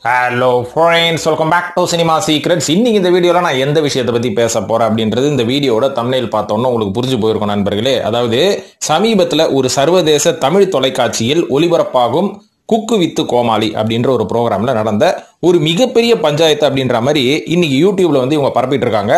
Hello friends, welcome back to cinema secrets. இன்னைக்கு இந்த வீடியோல நான் எந்த விஷயத்தை பத்தி பேச போறேன் அப்படின்றது இந்த வீடியோட தம்ப்நெயில் பார்த்தோன்னா உங்களுக்கு புரிஞ்சு போயிருக்கும் நண்பர்களே. அதாவது சமீபத்தில் ஒரு சர்வதேச தமிழ் தொலைக்காட்சியில் ஒளிபரப்பாகும் குக்கு வித்து கோமாளி அப்படின்ற ஒரு ப்ரோக்ராம்ல நடந்த ஒரு மிகப்பெரிய பஞ்சாயத்து அப்படின்ற மாதிரி இன்னைக்கு யூடியூப்ல வந்து இவங்க பரப்பிட்டு இருக்காங்க.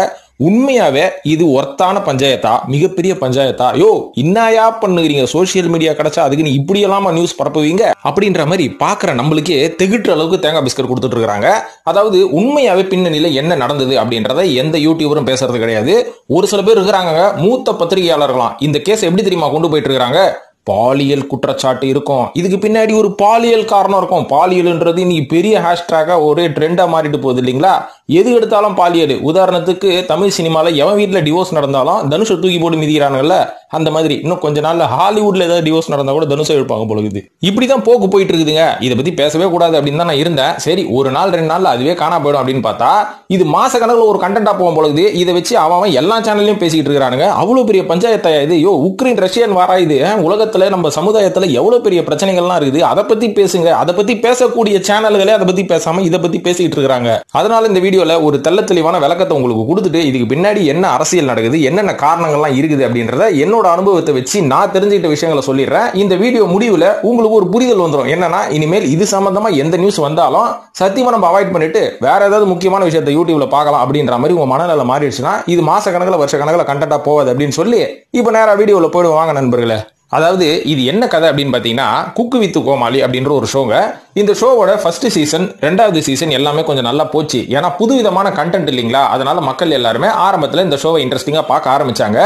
உண்மையாவே இது ஒர்த்தான பஞ்சாயத்தா, மிகப்பெரிய பஞ்சாயத்தா? யோ இன்னாயா பண்ணுகிறீங்க, சோசியல் மீடியா கிடைச்சா அதுக்குன்னு இப்படி எல்லாம் நியூஸ் பரப்புவீங்க அப்படின்ற மாதிரி பாக்குற நம்மளுக்கே திகிட்டுற அளவுக்கு தேங்காய் பிஸ்கட் கொடுத்துட்டு இருக்காங்க. அதாவது உண்மையாவே பின்னணியில என்ன நடந்தது அப்படின்றத எந்த யூடியூபரும் பேசுறது கிடையாது. ஒரு சில பேர் இருக்கிறாங்க, மூத்த பத்திரிகையாளர்களாம், இந்த கேஸ் எப்படி தெரியுமா கொண்டு போயிட்டு இருக்காங்க, பாலியல் குற்றச்சாட்டு இருக்கும், இதுக்கு பின்னாடி ஒரு பாலியல் காரணம் இருக்கும். பாலியல்ன்றது இன்னைக்கு பெரிய ஹேஷ்டாக ஒரே ட்ரெண்டா மாறிட்டு போகுது இல்லைங்களா? எது எடுத்தாலும் பாலியல். உதாரணத்துக்கு தமிழ் சினிமால எவன் வீட்டுல டிவோர்ஸ் நடந்தாலும் தனுஷை தூக்கி போட்டு மிதிக்கிறாங்கல்ல, அந்த மாதிரி இன்னும் கொஞ்ச நாள்ல ஹாலிவுட்ல ஏதாவது டிவோர்ஸ் நடந்தா கூட தனுஷை எழுப்பாங்க பொழுது. இப்படிதான் போக்கு போயிட்டு இருக்குதுங்க. இதை பத்தி பேசவே கூடாது அப்படின்னு தான் நான் இருந்தேன். சரி, ஒரு நாள் 2 நாள்ல அதுவே காணா போயிடும் அப்படின்னு பார்த்தா இது மாச கணக்குல ஒரு கண்டென்ட்டா போகும் பொழுது இதை வச்சு அவன் எல்லா சேனல்லையும் பேசிக்கிட்டு இருக்கானுங்க. அவ்வளவு பெரிய பஞ்சாயத்தா இது? யோ உக்ரைன் ரஷ்யன் வாரா இது? உலகத்துல நம்ம சமுதாயத்துல எவ்வளவு பெரிய பிரச்சனைகள்லாம் இருக்குது, அதை பத்தி பேசுங்க. அதை பத்தி பேசக்கூடிய சேனல்களே அதை பத்தி பேசாம இதை பத்தி பேசிட்டு இருக்காங்க. அதனால இந்த வீடியோல ஒரு தெள்ள தெளிவான விளக்கத்தை உங்களுக்கு கொடுத்துட்டு இதுக்கு பின்னாடி என்ன அரசியல் நடக்குது, என்னென்ன காரணங்கள்லாம் இருக்குது அப்படின்றத என்னோட அனுபவத்தை வச்சு நான் தெரிஞ்சுக்கிட்ட விஷயங்களை சொல்லிடுறேன். இந்த வீடியோ முடிவுல உங்களுக்கு ஒரு புரிதல் வந்துடும். என்னன்னா இனிமேல் இது சம்பந்தமா எந்த நியூஸ் வந்தாலும் சத்தியமா நம்ம அவாய்ட் பண்ணிட்டு வேற ஏதாவது முக்கியமான விஷயத்தை யூடியூப்ல பார்க்கலாம் அப்படின்ற மாதிரி உங்க மனநிலை மாறிடுச்சுன்னா இது மாச கணக்கில் வருஷ கணக்கில் கண்டென்ட்டா போவாது அப்படின்னு சொல்லி இப்ப நேரா வீடியோல போயிடுவாங்க நண்பர்களே. அதாவது இது என்ன கதை அப்படின்னு பாத்தீங்கன்னா, குக்கு வித்து கோமாளி அப்படின்ற ஒரு ஷோங்க. இந்த ஷோவோட ஃபர்ஸ்ட் சீசன் 2வது சீசன் எல்லாமே கொஞ்சம் நல்லா போச்சு. ஏன்னா புதுவிதமான கண்டென்ட் இல்லைங்களா, அதனால மக்கள் எல்லாருமே ஆரம்பத்துல இந்த ஷோவை இன்ட்ரெஸ்டிங்கா பார்க்க ஆரம்பிச்சாங்க.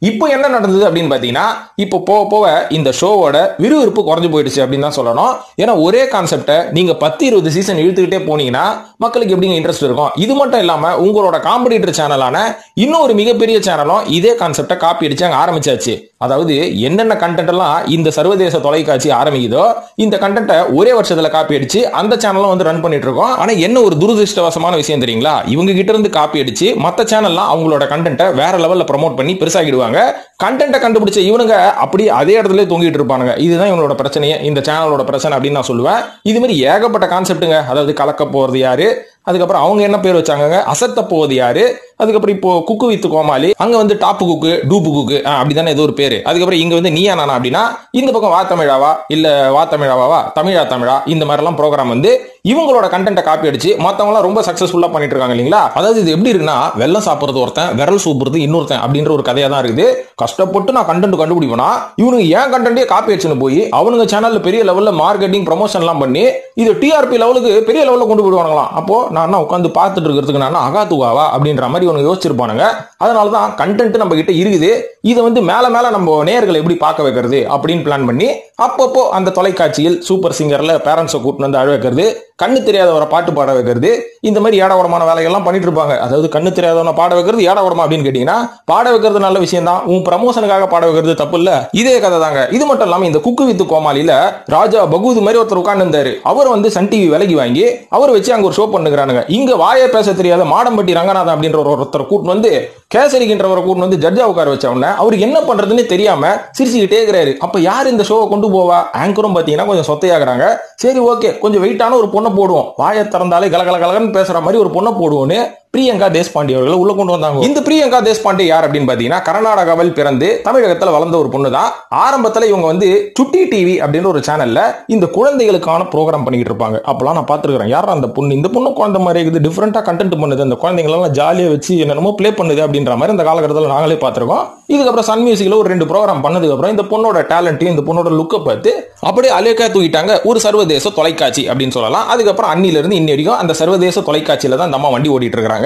இப்போ என்ன நடந்தது அப்படின்னு பாத்தீங்கன்னா, இப்போ போக போக இந்த ஷோவோட விறுவிறுப்பு குறைஞ்சு போயிடுச்சு அப்படின்னு தான் சொல்லணும். ஏன்னா ஒரே கான்செப்டை நீங்க 10-20 சீசன் இழுத்துக்கிட்டே போனீங்கன்னா மக்களுக்கு எப்படிங்க இன்ட்ரெஸ்ட் இருக்கும்? இது மட்டும் இல்லாம உங்களோட காம்படிட்டர் சேனலான இன்னொரு மிகப்பெரிய சேனலும் இதே கான்செப்டை காப்பி அடிச்சு அங்க ஆரம்பிச்சாச்சு. அதாவது என்னென்ன கண்டென்ட் எல்லாம் இந்த சர்வதேச தொலைக்காட்சி ஆரம்பிக்குதோ இந்த கண்டென்ட்டை ஒரே வருஷத்துல காப்பி அடிச்சு அந்த சேனலும் வந்து ரன் பண்ணிட்டு இருக்கோம். ஆனா என்ன ஒரு துரதிருஷ்டவசமான விஷயம் தெரியுங்களா, இவங்க கிட்ட இருந்து காப்பி அடிச்சு மத்த சேனல்லாம் அவங்களோட கண்டென்ட்டை வேற லெவல்ல ப்ரோமோட் பண்ணி பெருசாகிடுவாங்க. கண்டென்ட்டை கண்டுபிடிச்ச இவனுங்க அப்படியே அதே இடத்துல தொங்கிட்டு இருப்பானுங்க. இதுதான் இவனோட பிரச்சனையே, இந்த சேனலோட பிரச்சனை அப்படின்னு நான் சொல்லுவேன். இது மாதிரி ஏகப்பட்ட கான்செப்ட்டுங்க. அதாவது கலக்க போறது யாரு, அதுக்கப்புறம் அவங்க என்ன பேர் வச்சாங்க, அசத்த போவது யாரு, அதுக்கப்புறம் இப்போ குக்கு வித்து கோமாளி, அங்க வந்து டாப்பு குக்கு டூப்பு குக்கு அப்படிதானே ஏதோ ஒரு பேரு. அதுக்கப்புறம் இங்க வந்து நீயா நானா அப்படின்னா இந்த பக்கம் வா தமிழாவா இல்ல வா தமிழாவா தமிழா தமிழா இந்த மாதிரி எல்லாம் ப்ரோக்ராம் வந்து இவங்களோட கண்டென்ட்டை காப்பி அடிச்சு மத்தவங்க எல்லாம் ரொம்ப சக்சஸ்ஃபுல்லா பண்ணிட்டு இருக்காங்க இல்லைங்களா. அதாவது இது எப்படி இருக்குன்னா, வெள்ளம் சாப்பிடுறது ஒருத்தன், விரல் சூப்புறது இன்னொருத்தன் அப்படின்ற ஒரு கதையா தான் இருக்குது. கஷ்டப்பட்டு நான் கண்டென்ட் கண்டுபிடிப்பேனா இவனுக்கு ஏன் கண்டென்ட்டே காப்பி அடிச்சுன்னு போய் அவனுங்க சேனல்ல பெரிய லெவல்ல மார்க்கெட்டிங் ப்ரமோஷன் எல்லாம் பண்ணி இது டிஆர்பி லெவலுக்கு பெரிய லெவல்ல கொண்டு போயிடுவாங்களாம். அப்போ நான் உட்காந்து பார்த்துட்டு இருக்கிறதுக்கு நான் அகாத்துவாவா அப்படின்ற மாதிரி இவனுக்கு யோசிச்சிருப்பானுங்க. அதனாலதான் கண்டென்ட் நம்ம கிட்ட இருக்குது, இதை வந்து மேல மேல நம்ம நேயர்களை எப்படி பார்க்க வைக்கிறது அப்படின்னு பிளான் பண்ணி அப்பப்போ அந்த தொலைக்காட்சியில் சூப்பர் சிங்கர்ல பேரண்ட்ஸை கூட்டிட்டு வந்து அழ வைக்கிறது, கண்ணு தெரியாதவரை பாட்டு பாட வைக்கிறது, இந்த மாதிரி ஏடாவடமான வேலைகள்லாம் பண்ணிட்டு இருப்பாங்க. அதாவது கண்ணு தெரியாதவனை பாட வைக்கிறது ஏடாவடமா அப்படின்னு கேட்டீங்கன்னா பாட வைக்கிறது நல்ல விஷயம் தான், உன் ப்ரமோஷனுக்காக பாட வைக்கிறது தப்பு இல்ல. இதே கதை தாங்க. இது மட்டும் இல்லாம இந்த குக்கு வித்து கோமாளியில ராஜா பகூது மாதிரி ஒருத்தர் உட்கார்ந்து இருந்தாரு. அவர் வந்து சன் டிவி விலகி வாங்கி அவர் வச்சு அங்க ஒரு ஷோ பண்ணுகிறானுங்க. இங்க வாயை பேச தெரியாத மாடம்பட்டி ரங்கநாதன் அப்படின்ற ஒருத்தர் கூட்டு வந்து கேசரிக்கின்றவரை கூட்டு வந்து ஜட்ஜா உட்கார வச்ச உடனே அவருக்கு என்ன பண்றதுன்னு தெரியாம சிரிச்சுக்கிட்டே இருக்கிறாரு. அப்ப யார் இந்த ஷோவை கொண்டு போவா? ஆங்கரும் பாத்தீங்கன்னா கொஞ்சம் சொத்தையாகிறாங்க. சரி ஓகே, கொஞ்சம் வெயிட்டான ஒரு பொண்ணை போடுவோம், வாயை திறந்தாலே கலகல கலகன்னு பேசுற மாதிரி ஒரு பொண்ணை போடுவோன்னு பிரியங்கா தேஷ்பாண்டே அவர்களை உள்ள கொண்டு வந்தாங்க. இந்த பிரியங்கா தேஷ்பாண்டே யார் அப்படின்னு பாத்தீங்கன்னா, கர்நாடகாவில் பிறந்து தமிழகத்துல வளர்ந்த ஒரு பொண்ணு தான். ஆரம்பத்துல இவங்க வந்து சுட்டி டிவி அப்படின்ற ஒரு சேனல்ல இந்த குழந்தைகளுக்கான ப்ரோக்ராம் பண்ணிட்டு இருப்பாங்க. அப்பெல்லாம் நான் பாத்துருக்கேன், யாரா அந்த பொண்ணு, இந்த பொண்ணு குழந்தை மாதிரி இருக்குது, டிஃபரெண்டா கண்டென்ட் பண்ணுது, அந்த குழந்தைங்களெல்லாம் ஜாலியா வச்சு என்னென்னமோ பிளே பண்ணுது அப்படின்ற மாதிரி இந்த காலகட்டத்தில் நாங்களே பார்த்திருக்கோம். இதுக்கப்புறம் சன் மியூசிக்ல ஒரு 2 ப்ரோக்ராம் பண்ணதுக்கு அப்புறம் இந்த பொண்ணோட டேலண்ட்டையும் இந்த பொண்ணோட லுக்கை பார்த்து அப்படியே அலேக்கா தூக்கிட்டாங்க ஒரு சர்வதேச தொலைக்காட்சி அப்படின்னு சொல்லலாம். அதுக்கப்புறம் அன்னில இருந்து இன்னி வரைக்கும் அந்த சர்வதேச தொலைக்காட்சியில தான் நம்ம வண்டி ஓடிட்டு இருக்காங்க.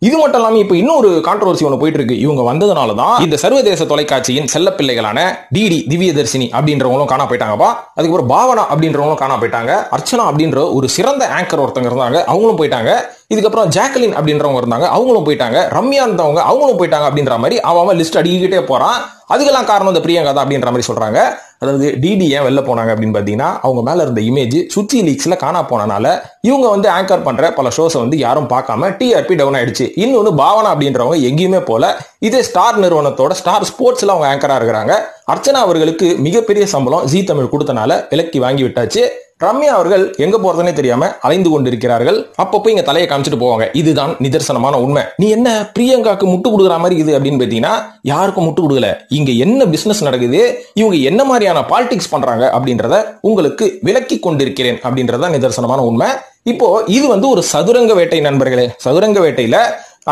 இது மட்டும் இல்லாம இப்ப இன்னொரு கான்ட்ரோவர்சி ஒன்று போயிட்டு இருக்கு. இவங்க வந்ததுனால தான் இந்த சர்வதேச தொலைக்காட்சியின் செல்ல பிள்ளைகளான டிடி திவ்யதர்ஷினி அப்படின்றவங்களும் காணா போயிட்டாங்கப்பா. அதுக்கப்புறம் பாவனா அப்படின்றவங்களும் காணா போயிட்டாங்க. அர்ச்சனா அப்படின்ற ஒரு சிறந்த ஆங்கர் ஒருத்தங்க இருந்தாங்க, அவங்களும் போயிட்டாங்க. இதுக்கப்புறம் ஜாக்லின் அப்படின்றவங்க இருந்தாங்க, அவங்களும் போயிட்டாங்க. ரம்யா இருந்தவங்க அவங்களும் போயிட்டாங்க அப்படின்ற மாதிரி அவன் லிஸ்ட் அடிக்கிட்டே போறான். அதுக்கெல்லாம் காரணம் இந்த பிரியங்கா தான் அப்படின்ற மாதிரி சொல்றாங்க. அதாவது டிடி ஏன் வெளில போனாங்க அப்படின்னு பாத்தீங்கன்னா, அவங்க மேல இருந்த இமேஜ் சுச்சி லீக்ஸ்ல காணா போனனால இவங்க வந்து ஆங்கர் பண்ற பல ஷோஸை வந்து யாரும் பார்க்காம டிஆர்பி டவுன் ஆயிடுச்சு. இன்னொன்னு பாவனா அப்படின்றவங்க எங்கேயுமே போல, இதே ஸ்டார் நிறுவனத்தோட ஸ்டார் ஸ்போர்ட்ஸ்ல அவங்க ஆங்கரா இருக்கிறாங்க. அர்ச்சனா அவர்களுக்கு மிகப்பெரிய சம்பளம் ஜி தமிழ் கொடுத்தனால விலக்கி வாங்கி விட்டாச்சு. ரம்யா அவர்கள் எங்க போறதுன்னே தெரியாம அலைந்து கொண்டிருக்கிறார்கள். அப்பப்போ இங்க தலையை காமிச்சிட்டு போவாங்க. இதுதான் நிதர்சனமான உண்மை. நீ என்ன பிரியங்காக்கு முட்டு கொடுக்குற மாதிரி இது அப்படின்னு பாத்தீங்கன்னா யாருக்கும் முட்டு கொடுக்கல. இங்க என்ன பிசினஸ் நடக்குது, இவங்க என்ன மாதிரியான பாலிடிக்ஸ் பண்றாங்க அப்படின்றத உங்களுக்கு விளக்கி கொண்டிருக்கிறேன் அப்படின்றத நிதர்சனமான உண்மை. இப்போ இது ஒரு சதுரங்க வேட்டை நண்பர்களே. சதுரங்க வேட்டையில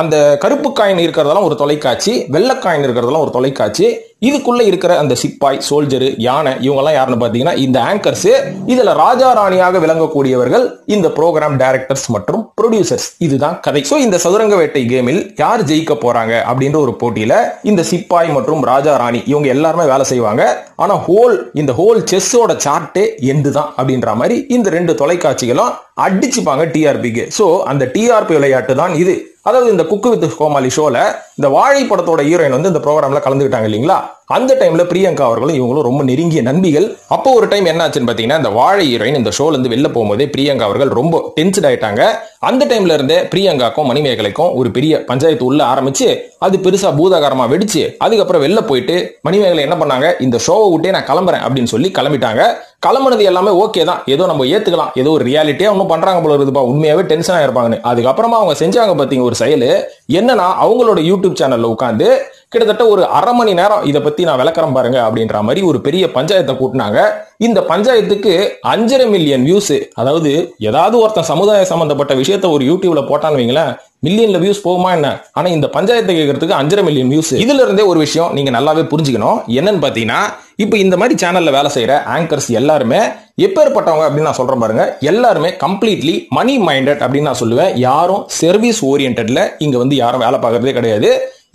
அந்த கருப்பு காயின் இருக்கிறதெல்லாம் ஒரு தொலைக்காட்சி, வெள்ளை காயின் இருக்கிறதெல்லாம் ஒரு தொலைக்காட்சி. இதுக்குள்ள இருக்கிற அந்த சிப்பாய், சோல்ஜரு, யானை இவங்கெல்லாம் யாருன்னு பாத்தீங்கன்னா இந்த ஆங்கர்ஸ். இதுல ராஜா ராணியாக விளங்கக்கூடியவர்கள் இந்த ப்ரோக்ராம் டைரக்டர்ஸ் மற்றும் ப்ரொடியூசர்ஸ். இதுதான் கதை. சோ இந்த சதுரங்க வேட்டை கேமில் யார் ஜெயிக்க போறாங்க அப்படின்ற ஒரு போட்டியில இந்த சிப்பாய் மற்றும் ராஜா ராணி இவங்க எல்லாருமே வேலை செய்வாங்க. ஆனா இந்த ஹோல் செஸ்ஸோட சார்ட்டே எண்டு தான் அப்படின்ற மாதிரி இந்த ரெண்டு தொலைக்காட்சிகளும் அடிச்சுப்பாங்க டிஆர்பிக்கு. சோ அந்த டிஆர்பி விளையாட்டு தான் இது. அதாவது இந்த குக்கு வித் கோமாளி ஷோல இந்த வாழை படத்தோட ஹீரோயின் இந்த ப்ரோக்ராம்ல கலந்துக்கிட்டாங்க இல்லீங்களா? அந்த டைம்ல பிரியங்கா அவர்களும் இவங்களும் ரொம்ப நெருங்கிய நண்பிகள். அப்போ ஒரு டைம் என்ன ஆச்சுன்னு பாத்தீங்கன்னா இந்த வாழை ஹீரோயின் இந்த ஷோல இருந்து வெளில போகும்போதே பிரியங்கா அவர்கள் ரொம்ப டென்ஸ்ட் ஆயிட்டாங்க. அந்த டைம்ல இருந்தே பிரியங்காக்கும் மணிமேகலைக்கும் ஒரு பெரிய பஞ்சாயத்து உள்ள ஆரம்பிச்சு அது பெருசா பூதாகாரமா வெடிச்சு அதுக்கப்புறம் வெளில போயிட்டு மணிமேகலை என்ன பண்ணாங்க, இந்த ஷோவை விட்டே நான் கிளம்புறேன் அப்படின்னு சொல்லி கிளம்பிட்டாங்க. கிளம்புனது எல்லாமே ஓகே தான், ஏதோ நம்ம ஏத்துக்கலாம், ஏதோ ஒரு ரியாலிட்டியா ஒன்னும் பண்றாங்க போல இருக்குதுப்பா, உண்மையாவே டென்ஷன் ஆயிருப்பாங்கன்னு. அதுக்கப்புறமா அவங்க செஞ்சாங்க பாத்தீங்க ஒரு செயல். என்னன்னா அவங்களோட யூடியூப் சேனல்ல உட்காந்து கிட்டத்தட்ட ஒரு அரை மணி நேரம் இதை பத்தி நான் விளக்கறேன் பாருங்க அப்படின்ற மாதிரி ஒரு பெரிய பஞ்சாயத்தை கூட்டினாங்க. இந்த பஞ்சாயத்துக்கு 5.5 மில்லியன் வியூஸ். அதாவது ஏதாவது ஒருத்தன் சமுதாய சம்பந்தப்பட்ட விஷயத்த ஒரு யூடியூப்ல போட்டான்னு வைங்களேன், மில்லியன்ல வியூஸ் போகுமா என்ன? ஆனா இந்த பஞ்சாயத்தை கேட்கறதுக்கு 5.5 மில்லியன் வியூஸ். இதுல இருந்தே ஒரு விஷயம் நீங்க நல்லாவே புரிஞ்சுக்கணும். என்னன்னு பாத்தீங்கன்னா இப்ப இந்த மாதிரி சேனல்ல வேலை செய்யற ஆங்கர்ஸ் எல்லாருமே எப்பேற்பட்டவங்க அப்படின்னு நான் சொல்றேன் பாருங்க. எல்லாருமே கம்ப்ளீட்லி மணி மைண்டட் அப்படின்னு நான் சொல்லுவேன். யாரும் சர்வீஸ் ஓரியன்டட்ல இங்க யாரும் வேலை பார்க்கறதே கிடையாது.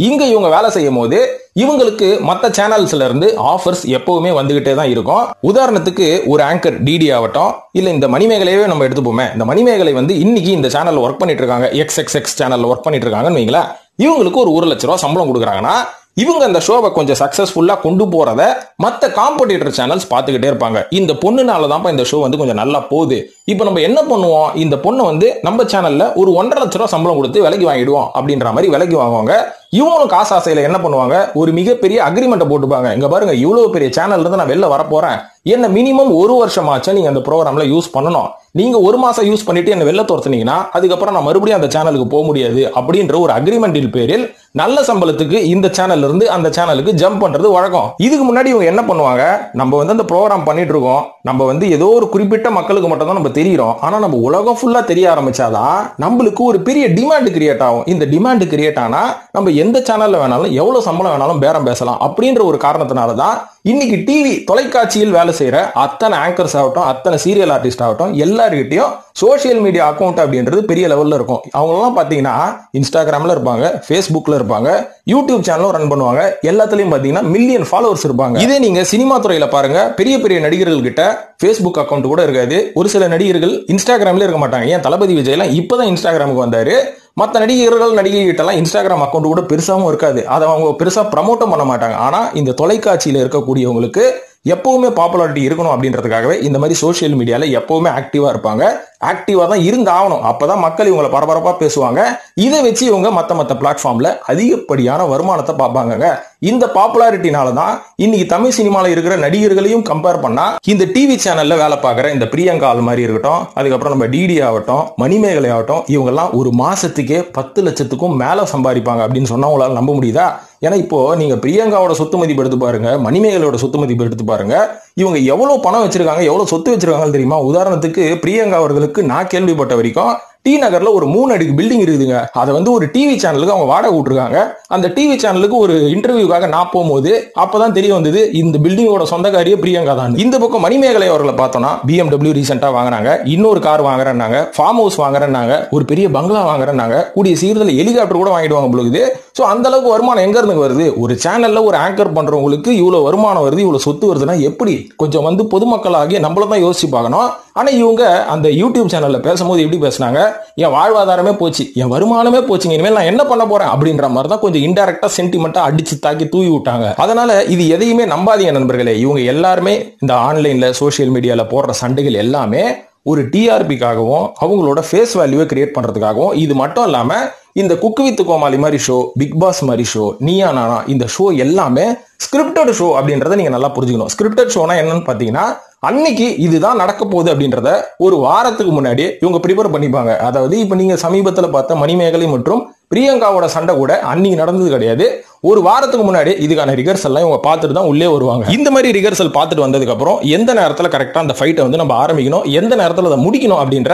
இங்க இவங்க வேலை செய்யும் போது இவங்களுக்கு மற்ற சேனல்ஸ்ல இருந்து ஆஃபர்ஸ் எப்பவுமே வந்துகிட்டே தான் இருக்கும். உதாரணத்துக்கு ஒரு ஆங்கர் டிடி ஆகட்டும், இல்ல இந்த மணிமேகலையே நம்ம எடுத்துப்போமே. இந்த மணிமேகலை இன்னைக்கு இந்த சேனல்ல ஒர்க் பண்ணிட்டு இருக்காங்க, XXX சேனல்ல ஒர்க் பண்ணிட்டு இருக்காங்கன்னு வைங்களேன். இவங்களுக்கு ஒரு 1 லட்ச ரூபாய் சம்பளம் கொடுக்குறாங்கன்னா இவங்க அந்த ஷோவை கொஞ்சம் சக்சஸ்ஃபுல்லா கொண்டு போறத மத்த காம்படிட்டர் சேனல்ஸ் பார்த்துக்கிட்டே இருப்பாங்க. இந்த பொண்ணுனால தான் இந்த ஷோ கொஞ்சம் நல்லா போகுது. இப்போ நம்ம என்ன பண்ணுவோம், இந்த பொண்ணை நம்ம சேனல்ல ஒரு 1.5 லட்ச ரூபாய் சம்பளம் கொடுத்து விலைக்கு வாங்கிடுவோம் அப்படின்ற மாதிரி விலைக்கு வாங்குவாங்க. இவங்களும் காசு ஆசையில என்ன பண்ணுவாங்க, ஒரு மிகப்பெரிய அக்ரிமெண்ட் போட்டுப்பாங்க. இங்க பாருங்க, இவ்வளவு பெரிய சேனல்ல இருந்து நான் வெளில வர போறேன், என்ன மினிமம் 1 வருஷமாச்சும் நீங்க அந்த ப்ரோக்ராம்ல யூஸ் பண்ணணும். நீங்க 1 மாசம் யூஸ் பண்ணிட்டு என்ன வெளில துரத்துனீங்கன்னா அதுக்கப்புறம் நான் மறுபடியும் அந்த சேனலுக்கு போக முடியாது அப்படின்ற ஒரு அக்ரிமெண்டின் பேரில் நல்ல சம்பளத்துக்கு இந்த சேனல்ல இருந்து அந்த சேனலுக்கு ஜம்ப் பண்றது வழக்கம். இதுக்கு முன்னாடி இவங்க என்ன பண்ணுவாங்க, நம்ம அந்த ப்ரோக்ராம் பண்ணிட்டு இருக்கோம், நம்ம ஏதோ ஒரு குறிப்பிட்ட மக்களுக்கு மட்டும் தான் நம்ம தெரியும். ஆனா நம்ம உலகம் ஃபுல்லா தெரிய ஆரம்பிச்சாதான் நம்மளுக்கு ஒரு பெரிய டிமாண்ட் கிரியேட் ஆகும். இந்த டிமாண்ட் கிரியேட் ஆனா நம்ம எந்த சேனல்ல வேணாலும் எவ்வளவு சம்பளம் வேணாலும் பேரம் பேசலாம் அப்படின்ற ஒரு காரணத்தினாலதான் இன்னைக்கு டிவி தொலைக்காட்சியில் வேலை செய்யற அத்தனை ஆங்கர்ஸ் ஆகட்டும், அத்தனை சீரியல் ஆர்டிஸ்ட் ஆகட்டும், எல்லாருக்கிட்டையும் சோசியல் மீடியா அக்கௌண்ட் அப்படின்றது பெரிய லெவல்ல இருக்கும். அவங்க எல்லாம் பாத்தீங்கன்னா இன்ஸ்டாகிராம்ல இருப்பாங்க, பேஸ்புக்ல இருப்பாங்க, யூடியூப் சேனலும் ரன் பண்ணுவாங்க. எல்லாத்துலயும் பாத்தீங்கன்னா மில்லியன் ஃபாலோவர்ஸ் இருப்பாங்க. இதே நீங்க சினிமா துறையில பாருங்க, பெரிய பெரிய நடிகர்கள் கிட்ட பேஸ்புக் அக்கௌண்ட் கூட இருக்காது. ஒரு சில நடிகர்கள் இன்ஸ்டாகிராம்ல இருக்க மாட்டாங்க. ஏன் தளபதி விஜய் எல்லாம் இப்பதான் இன்ஸ்டாகிராமுக்கு வந்தாரு. மற்ற நடிகர்கள் நடிகை கிட்ட எல்லாம் இன்ஸ்டாகிராம் அக்கௌண்ட் கூட பெருசாவும் இருக்காது. அதை அவங்க பெருசா ப்ரமோட்டும் பண்ண மாட்டாங்க. ஆனா இந்த தொலைக்காட்சியில இருக்கக்கூடியவங்களுக்கு எப்பவுமே பாப்புலாரிட்டி இருக்கணும் அப்படின்றதுக்காகவே இந்த மாதிரி சோசியல் மீடியால எப்பவுமே ஆக்டிவா இருப்பாங்க. ஆக்டிவா தான் இருந்தாகணும். அப்பதான் மக்கள் இவங்களை பரபரப்பா பேசுவாங்க. இதை வச்சு இவங்க மத்த பிளாட்ஃபார்ம்ல அதிகப்படியான வருமானத்தை பார்ப்பாங்க. இந்த பாப்புலாரிட்டினால தான் இன்னைக்கு தமிழ் சினிமால இருக்கிற நடிகர்களையும் கம்பேர் பண்ணா இந்த டிவி சேனல்ல வேலை பார்க்குற இந்த பிரியங்கா ஆள் மாதிரி இருக்கட்டும், அதுக்கப்புறம் நம்ம டிடி ஆகட்டும், மணிமேகலை ஆகட்டும், இவங்க எல்லாம் ஒரு மாசத்துக்கே 10 லட்சத்துக்கும் மேல சம்பாதிப்பாங்க அப்படின்னு சொன்னா உங்களால நம்ப முடியுதா? ஏன்னா இப்போ நீங்க பிரியங்காவோட சொத்து மதிப்பு எடுத்து பாருங்க, மணிமேகலையோட சொத்து மதிப்பு எடுத்து பாருங்க. இவங்க எவ்வளவு பணம் வச்சிருக்காங்க, எவ்வளவு சொத்து வச்சிருக்காங்கன்னு தெரியுமா? உதாரணத்துக்கு பிரியங்கா அவர்களுக்கு நான் கேள்விப்பட்ட வரைக்கும் டி நகர்ல ஒரு 3 அடுக்கு பில்டிங் இருக்குதுங்க. அதை ஒரு டிவி சேனலுக்கு அவங்க வாடகை விட்டுருக்காங்க. அந்த டிவி சேனலுக்கு ஒரு இன்டர்வியூக்காக நான் போகும்போது அப்பதான் தெரிய வந்தது இந்த பில்டிங்கோட சொந்தக்காரியே பிரியங்கா தான். இந்த பக்கம் மணிமேகலை அவர்களை பார்த்தோம்னா BMW ரீசெண்டா வாங்குறாங்க, இன்னொரு கார் வாங்குறேன்னாங்க, ஃபார்ம் ஹவுஸ் வாங்குறேன்னாங்க, ஒரு பெரிய பங்களா வாங்குறேன்னாங்க, கூடிய சீக்கிரத்தில் ஹெலிகாப்டர் கூட வாங்கிடுவாங்க பொழுது. சோ அந்த அளவுக்கு வருமானம் எங்க இருந்து வருது? ஒரு சேனல்ல ஒரு ஆங்கர் பண்றவங்களுக்கு இவ்வளவு வருமானம் வருது, இவ்வளவு சொத்து வருதுன்னா எப்படி? கொஞ்சம் பொதுமக்களாகிய நம்மள தான் யோசிச்சு பார்க்கணும். ஆனா இவங்க அந்த யூடியூப் சேனல்ல பேசும்போது எப்படி பேசினாங்க, என் வாழ்வாதாரமே போச்சு, என் வருமானமே போச்சுங்க, இனிமேல் நான் என்ன பண்ண போறேன் அப்படின்ற மாதிரி தான் கொஞ்சம் இன்டைரக்டா சென்டிமெண்டா அடிச்சு தாக்கி தூவி விட்டாங்க. அதனால இது எதையுமே நம்பாதீங்க நண்பர்களே. இவங்க எல்லாருமே இந்த ஆன்லைன்ல சோசியல் மீடியால போடுற சண்டைகள் எல்லாமே ஒரு டிஆர்பிக்காகவும் அவங்களோட ஃபேஸ் வேல்யூவை கிரியேட் பண்றதுக்காகவும், இது மட்டும் இல்லாம இந்த குக்கு வித் கோமாளி மாதிரி ஷோ, பிக் பாஸ் மாதிரி ஷோ, நீயா நானா இந்த ஷோ எல்லாமே ஸ்கிரிப்டட் ஷோ அப்படின்றத நீங்க நல்லா புரிஞ்சுக்கணும். ஸ்கிரிப்டட் ஷோனா என்னன்னு பாத்தீங்கன்னா, அன்னைக்கு இதுதான் நடக்க போகுது அப்படின்றத ஒரு வாரத்துக்கு முன்னாடி இவங்க ப்ரிப்பேர் பண்ணிப்பாங்க. அதாவது இப்ப நீங்க சமீபத்துல பார்த்த மணிமேகலை மற்றும் பிரியங்காவோட சண்டை கூட அன்னைக்கு நடந்தது கிடையாது. ஒரு வாரத்துக்கு முன்னாடி இதுக்கான ரிகர்சல் எல்லாம் இவங்க பார்த்துட்டு தான் உள்ளே வருவாங்க. இந்த மாதிரி ரிகர்சல் பார்த்துட்டு வந்ததுக்கு அப்புறம் எந்த நேரத்துல கரெக்டா அந்த ஃபைட்டை வந்து நம்ம ஆரம்பிக்கணும், எந்த நேரத்துல அதை முடிக்கணும் அப்படின்ற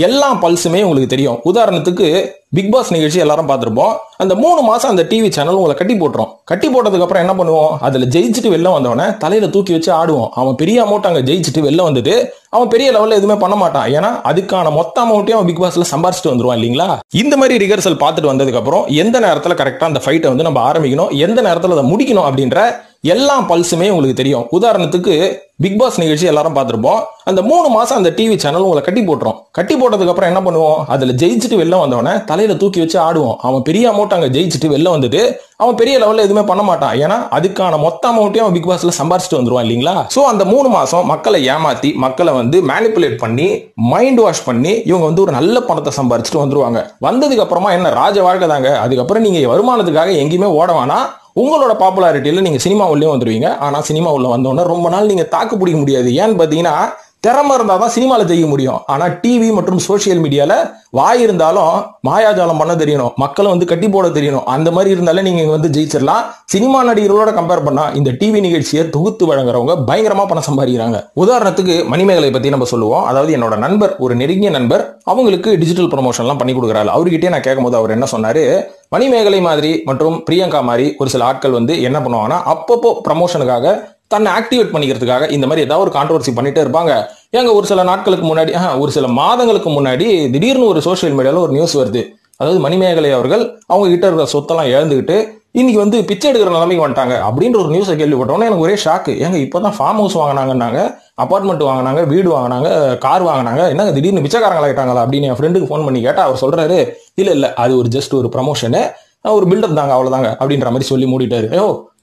எல்லா பல்ஸுமே உங்களுக்கு தெரியும். உதாரணத்துக்கு பிக் பாஸ் நிகழ்ச்சி எல்லாரும் பார்த்திருப்போம். அந்த 3 மாசம் அந்த டிவி சேனல் உங்களை கட்டி போட்டுரும். கட்டி போட்டதுக்கு அப்புறம் என்ன பண்ணுவோம், அதுல ஜெயிச்சுட்டு வெளில வந்தவன தலையில தூக்கி வச்சு ஆடுவோம். அவன் பெரிய அமௌண்ட் அங்க ஜெயிச்சுட்டு வெளில வந்துட்டு அவன் பெரிய லெவல்ல எதுவுமே பண்ண மாட்டான். ஏன்னா அதுக்கான மொத்த அமௌண்ட்டையும் அவன் பிக் பாஸ்ல சம்பாரிச்சுட்டு வந்துருவான் இல்லீங்களா. இந்த மாதிரி ரிகர்சல் பார்த்துட்டு வந்ததுக்கு அப்புறம் எந்த நேரத்துல கரெக்டா அந்த ஃபைட்டை வந்து நம்ம ஆரம்பிக்கணும், எந்த நேரத்துல அதை முடிக்கணும் அப்படின்ற எல்லா பல்ஸுமே உங்களுக்கு தெரியும். உதாரணத்துக்கு பிக் பாஸ் நிகழ்ச்சி எல்லாரும் பார்த்திருப்போம். அந்த 3 மாசம் அந்த டிவி சேனல் உங்களை கட்டி போட்டுரும். கட்டி போட்டதுக்கு அப்புறம் என்ன பண்ணுவோம், அதுல ஜெயிச்சுட்டு வெளில வந்தவன தலையில தூக்கி வச்சு ஆடுவோம். அவன் பெரிய அமௌண்ட் அங்க ஜெயிச்சுட்டு வெளில வந்துட்டு அவன் பெரிய லெவல்ல எதுவுமே பண்ண மாட்டான். ஏன்னா அதுக்கான மொத்த அமௌண்ட்டையும் அவன் பிக் பாஸ்ல சம்பாரிச்சுட்டு வந்துருவான் இல்லீங்களா. சோ அந்த 3 மாசம் மக்களை ஏமாத்தி, மக்களை வந்து மேனிபுலேட் பண்ணி, மைண்ட் வாஷ் பண்ணி இவங்க வந்து ஒரு நல்ல பணத்தை சம்பாரிச்சுட்டு வந்துருவாங்க. வந்ததுக்கு அப்புறமா என்ன ராஜ வாழ்க்கை தாங்க. அதுக்கப்புறம் நீங்க வருமானத்துக்காக எங்கேயுமே ஓட வேணாம். உங்களோட பாப்புலாரிட்டியில நீங்க சினிமா உள்ளே வந்துருவீங்க. ஆனா சினிமா உள்ள வந்தோன்னா ரொம்ப நாள் நீங்க தாக்கு பிடிக்க முடியாது. ஏன்னு பாத்தீங்கன்னா, திறமை இருந்தாதான் சினிமால ஜெயிக்க முடியும். ஆனா டிவி மற்றும் சோசியல் மீடியால வாய் இருந்தாலும் மாயாஜாலம் பண்ண தெரியணும், மக்களை வந்து கட்டி போட தெரியணும். அந்த மாதிரி இருந்தாலே நீங்க வந்து ஜெயிச்சிடலாம். சினிமா நடிகர்களோட கம்பேர் பண்ணா இந்த டிவி நிகழ்ச்சியை தொகுத்து வழங்குறவங்க பயங்கரமா பணம் சம்பாதிக்கிறாங்க. உதாரணத்துக்கு மணிமேகலை பத்தி நம்ம சொல்லுவோம். அதாவது என்னோட நண்பர், ஒரு நெருங்கிய நண்பர், அவங்களுக்கு டிஜிட்டல் ப்ரமோஷன் எல்லாம் பண்ணி கொடுக்குறாரு. அவர்கிட்டயே நான் கேட்கும் போது அவர் என்ன சொன்னாரு, மணிமேகலை மாதிரி மற்றும் பிரியங்கா மாதிரி ஒரு சில ஆட்கள் வந்து என்ன பண்ணுவாங்கன்னா, அப்பப்போ ப்ரமோஷனுக்காக தன்னை ஆக்டிவேட் பண்ணிக்கிறதுக்காக இந்த மாதிரி ஏதாவது ஒரு கான்ட்ரோவர்சி பண்ணிட்டே இருப்பாங்க. ஏங்க ஒரு சில நாட்களுக்கு முன்னாடி, ஒரு சில மாதங்களுக்கு முன்னாடி திடீர்னு ஒரு சோசியல் மீடியால ஒரு நியூஸ் வருது. அதாவது மணிமேகலை அவர்கள் அவங்க கிட்ட இருக்கிற சொத்தெல்லாம் இழந்துகிட்டு இன்னைக்கு வந்து பிச்சை எடுக்கிற நிலைமைக்கு வந்துட்டாங்க அப்படின்ற ஒரு நியூஸை கேள்விப்பட்டோன்னே எனக்கு ஒரே ஷாக்கு. ஏங்க இப்பதான் ஃபார்ம் ஹவுஸ் வாங்கினாங்கன்னாங்க, அபார்ட்மெண்ட் வாங்கினாங்க, வீடு வாங்கினாங்க, கார் வாங்கினாங்க, என்னங்க திடீர்னு பிச்சைக்காரங்களாயிட்டாங்களா அப்படின்னு என் ஃப்ரெண்டுக்கு ஃபோன் பண்ணி கேட்டா அவர் சொல்றாரு, இல்ல அது ஒரு ஜஸ்ட் ஒரு ப்ரமோஷனு, ஒரு பில்டப் தாங்க, அவ்வளவுதாங்க அப்படின்ற மாதிரி சொல்லி மூடிட்டாரு.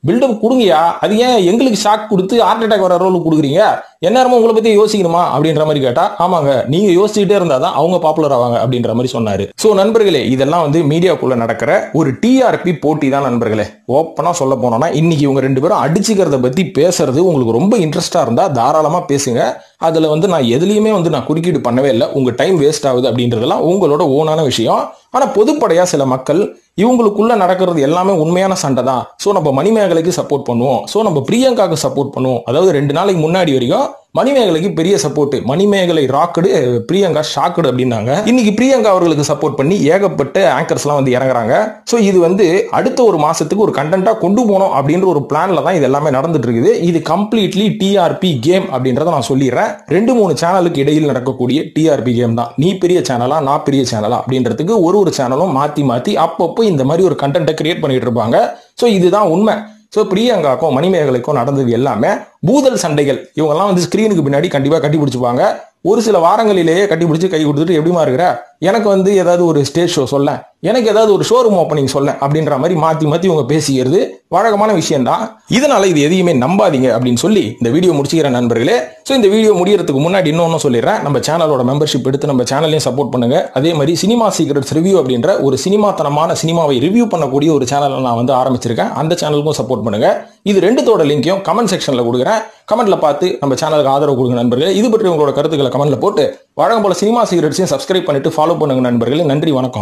பில்டப் கொடுங்கயா, அது ஏன் எங்களுக்கு ஷாக் கொடுத்து ஹார்ட் அட்டாக் வர ரோல் கொடுக்குறீங்க, எந்நேரமும் உங்களை பத்தி யோசிக்கணுமா அப்படின்ற மாதிரி கேட்டா, ஆமாங்க நீங்க யோசிச்சுட்டே இருந்தாதான் அவங்க பாப்புலர் ஆவாங்க அப்படின்ற மாதிரி சொன்னாரு. சோ நண்பர்களே, இதெல்லாம் வந்து மீடியாக்குள்ள நடக்கிற ஒரு டிஆர்பி போட்டி தான் நண்பர்களே. ஓப்பனா சொல்ல போனோம்னா, இன்னைக்கு இவங்க 2 பேரும் அடிச்சுக்கிறத பத்தி பேசுறது உங்களுக்கு ரொம்ப இன்ட்ரெஸ்டா இருந்தா தாராளமா பேசுங்க. அதுல வந்து நான் எதுலயுமே வந்து நான் குறுக்கீடு பண்ணவே இல்லை. உங்க டைம் வேஸ்ட் ஆகுது அப்படின்றதெல்லாம் உங்களோட ஓனான விஷயம். ஆனா பொதுப்படையா சில மக்கள் இவங்களுக்குள்ள நடக்கிறது எல்லாமே உண்மையான சண்டை தான். சோ நம்ம மணிமேகலைக்கு சப்போர்ட் பண்ணுவோம், சோ நம்ம பிரியங்காக்கு சப்போர்ட் பண்ணுவோம். அதாவது 2 நாளைக்கு முன்னாடி வரைக்கும் மணிமேகலைக்கு பெரிய சப்போர்ட், மணிமேகலை ராக்குடு, பிரியங்கா ஷாக்குடு அப்படின்னாங்க. இன்னைக்கு பிரியங்கா அவர்களுக்கு சப்போர்ட் பண்ணி ஏகப்பட்ட ஆங்கர்ஸ் எல்லாம் வந்து இறங்குறாங்க. சோ இது வந்து அடுத்த ஒரு மாசத்துக்கு ஒரு கண்டென்ட்டா கொண்டு போகணும் அப்படின்ற ஒரு பிளான்ல தான் இது எல்லாமே நடந்துட்டு இருக்குது. இது கம்ப்ளீட்லி டிஆர்பி கேம் அப்படின்றத நான் சொல்லிடுறேன். 2-3 சேனலுக்கு இடையில் நடக்கக்கூடிய டிஆர்பி கேம் தான். நீ பெரிய சேனலா, நான் பெரிய சேனலா அப்படின்றதுக்கு ஒரு சேனலும் மாத்தி அப்பப்போ இந்த மாதிரி ஒரு கண்டென்ட்டை கிரியேட் பண்ணிட்டு இருப்பாங்க. சோ இதுதான் உண்மை. சோ பிரியங்காக்கும் மணிமேகலைக்கும் நடந்தது எல்லாமே பூதல் சண்டைகள். இவங்கெல்லாம் வந்து ஸ்கிரீனுக்கு பின்னாடி கண்டிப்பா கட்டி பிடிச்சுப்பாங்க. ஒரு சில வாரங்களிலேயே கட்டிப்பிடிச்சு கை கொடுத்துட்டு எப்படிமா இருக்கிற, எனக்கு வந்து ஏதாவது ஒரு ஸ்டேஜ் ஷோ சொல்ல, எனக்கு ஏதாவது ஒரு ஷோரூம் ஓப்பனிங் சொல்ல அப்படின்ற மாதிரி மாத்தி இவங்க பேசிக்கிறது வழக்கமான விஷயம் தான். இதனால இது எதையுமே நம்பாதீங்க அப்படின்னு சொல்லி இந்த வீடியோ முடிச்சுக்கிற நண்பர்களே. ஸோ இந்த வீடியோ முடியறதுக்கு முன்னாடி இன்னொன்னு சொல்லிடுறேன், நம்ம சேனலோட மெம்பர்ஷிப் எடுத்து நம்ம சேனலையும் சப்போர்ட் பண்ணுங்க. அதே மாதிரி சினிமா சீக்ரெட்ஸ் ரிவ்யூ அப்படின்ற ஒரு சினிமாத்தனமான சினிமாவை ரிவ்யூ பண்ணக்கூடிய ஒரு சேனலை நான் வந்து ஆரம்பிச்சிருக்கேன். அந்த சேனலுக்கும் சப்போர்ட் பண்ணுங்க. இது 2தோட லிங்கையும் கமெண்ட் செக்ஷன்ல கொடுக்குறேன். கமெண்ட்ல பார்த்து நம்ம சேனலுக்கு ஆதரவு கொடுங்க நண்பர்களே. இது பற்றி உங்களோட கருத்துக்களை கமெண்ட்ல போட்டு வழக்கம் போல சினிமா சீக்ரெட்ஸையும் சப்ஸ்கிரைப் பண்ணிட்டு ஃபாலோ பண்ணுங்க நண்பர்களே. நன்றி, வணக்கம்.